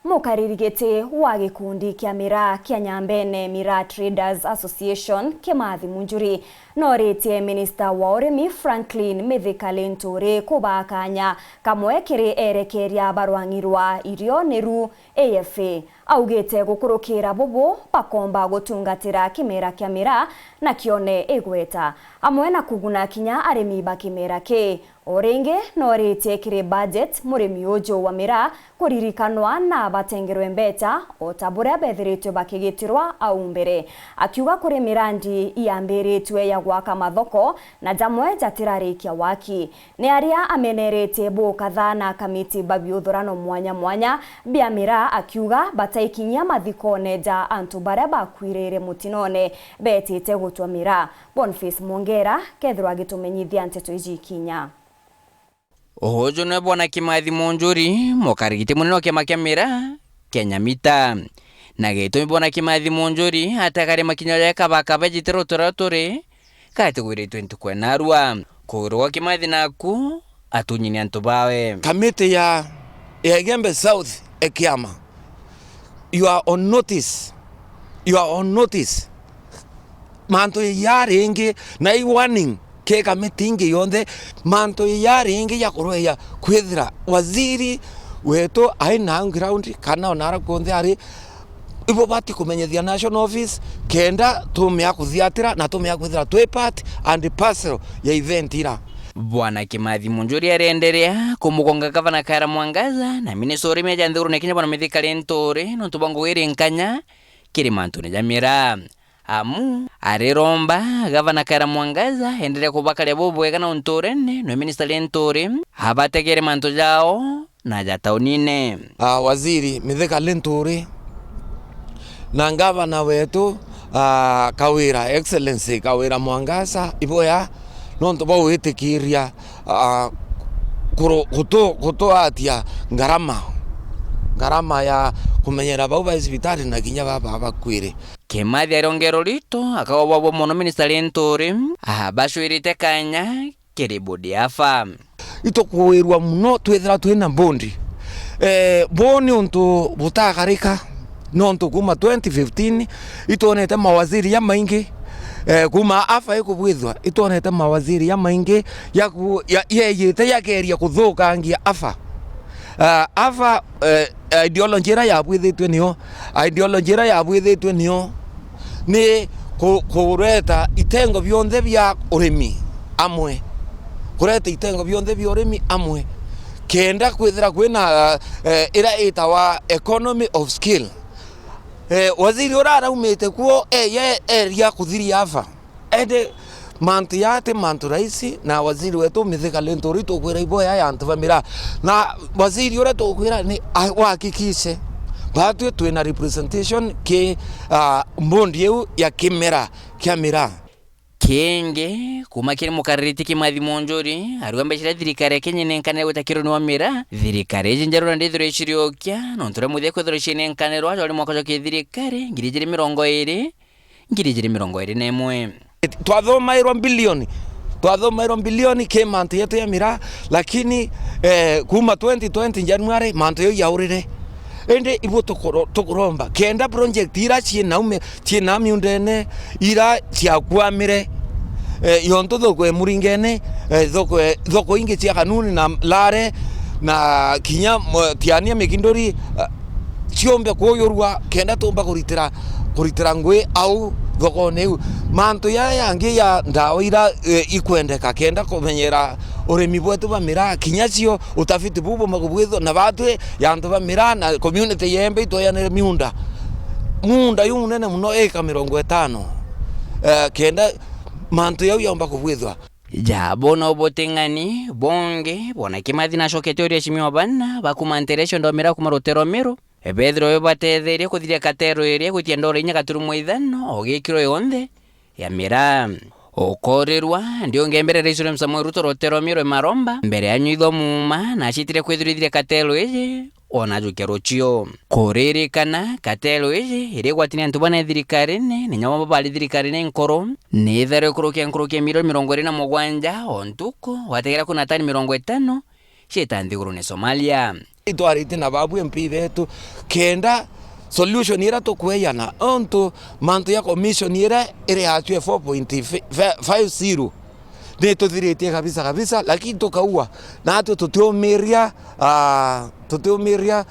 Mukaririgete wa gikundi kia Miraa kia Nyambene Miraa Traders Association Kimathi Munjuri noretie Minister wa Urimi Franklin Mithika Linturi kubakanya kamwe kiri erekeria barwangirwa irio neru AFA augete gukurukira bubu bakomba gutungatira kimera kia Miraa na kione egweta amwe na kuguna kinya arimi bakimera ke orenge noretie kiri budget murimi ujo wa Miraa kuririkanwa na batengerwe mbeta otabure bethiritwe bakigitirwa au mbere akiuga kuri mirandi iambiritwe ya gwaka mathoko na jamwe jatirarikia waki ni aria amenerete bo kadhaa na kamiti babiuthurano mwanya mwanya bia Miraa akiuga bataikinya mathikone ja antu baria bakwirire mutinone betite gutwa Miraa. Boniface Mongera kethirwa gitumenyithia nteto ijikinya. Ohojo ne Bwana Kimathi Munjuri mukarigite munene kia makia Miraa Kenya Mita na geto Bwana Kimathi Munjuri atakare makinya ya kabaka bajitero toratore kategori 20 kwenarwa kugurwa Kimathi naku atunyini antu bawe kamiti ya Gembe South ekiama. You are on notice manto yari ingi na i warning ke kamiti ingi yonde manto yari ingi ya kuroya kwithira waziri weto aina ground kana onara konde ari ibo bati kumenyethia national office kenda tumia kuthiatira na tumia kwithira twe part and parcel ya event ira. Bwana Kimathi Munjuri arenderea kumugonga gavana Kara Mwangaza na minisori meja nduru ne Kenya Bwana Mithika Linturi no tubango wiri nkanya kiri mantune ja Miraa amu ariromba gavana Kara Mwangaza endelea kubakalia bobwega na untorene no minister Linturi habategere manto jao na jataunine. Waziri Mithika Linturi na gavana wetu Kawira Excellency Kawira Mwangaza iboya nonto bo itikiria kutoatia ngarama ya kumenyera bau ba hospitali na kinya baba bakwire. Kimathi arongero rito akawa bo mono minister Linturi bashwirite kanya kiri bodi afa itokuwirwa muno twethira twina bondi boni untu butakarika nonto kuma 2015 itonete mawaziri ya maingi kuma afa ikubwithwa itonete mawaziri ya maingi yeyite yakeria kuthukangia afa ideology ya bwithitwe niyo ni kureta itengo byonthe bya urimi amwe kenda kwithira kwina ira itawa economy of skill. Waziri urara umete kuo eria kuthiria afa ende mantu raisi na waziri wetu Mithika Linturi tukwira iboya ya antu Miraa na waziri ura tukwira ni wahakikishe batu twina representation ke mbondi yeu ya kimera kia Miraa kenge kumakiri mukaririti Kimathi Munjuri arwambeshira thirikari Kenya nenkane gutakiro ni wa Miraa thirikari jinjaro ndithiro ishiriokia nontura muthia kwithiro shine nkanero ari mwaka jo thirikari 2021 twathomairwa bilioni ke mantu yetu ya Miraa lakini kuma 2020 January mantu yo yaurire ende ibo tukuromba kenda project ira china miundene ira chiakwamire yonto thokwe muringene thoko ingi cia kanuni na lare na kinya tiania mikindori chiombe kuyorwa kenda tumba kuritira ngwe au thoko neu mantu ya yangi ya ndawa ira ikwendeka kenda kumenyera urimi bwetu ba Miraa kinyacio utafiti bubu magubwitho na batwe yantu ba Miraa na community yembe itoyanire munda yunene muno eka 50 kenda mantu yau yomba kubwithwa jabo no botingani bonge Bwana Kimathi na shokete uri shimiwa bana bakumanteresho ndo Miraa kumarotero mero ebethro yo batetheria kuthiria katero iria gutia ndoro inya gaturumo ithano ogikiro yonthe ya Miraa okorerwa ndio ngembere Rais Samuel Ruto rotero miro maromba mbere anyu ithomuma na chitire kwithirithire katelo eje ona jukerochio korerekana katelo eje ire gwatinia antu bana thirikari ni nyama bali thirikari ne nkoro ni thare kurokia miro 27 ontuko wategera kuna tani 50 shetanthi guru ne Somalia itwarite na babu MP betu kenda solution ira tukweyana onto manto ya commission ira ire atwe 4.50 ne tuthiritie kabisa lakini tukaua na tutuumiria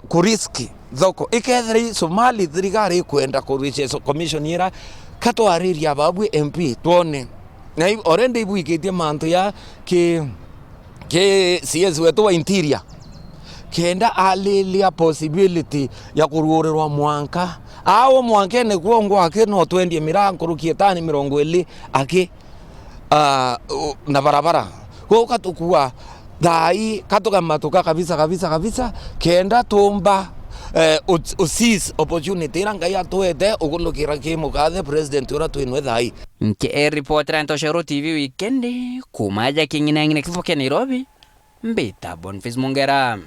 kuriski thoko ikethiri Somali thirikari kwenda kurisha commission ira katwariria babu MP tuone na already ibuikitie manto ya ke CS wetu wa interior kenda alilia possibility ya kuruorirwa mwanka awo mwankene kuongo ake no twendie mirango rukietani 20 ake na barabara ko katukua dai katoka matoka kabisa kenda tomba usis opportunity ranga ya toete ukulukira kimukathe president ura twinwe thai nke report ranto Shero TV weekend kumaja kingina ngine kifo kia Nairobi mbita Boniface Mongera.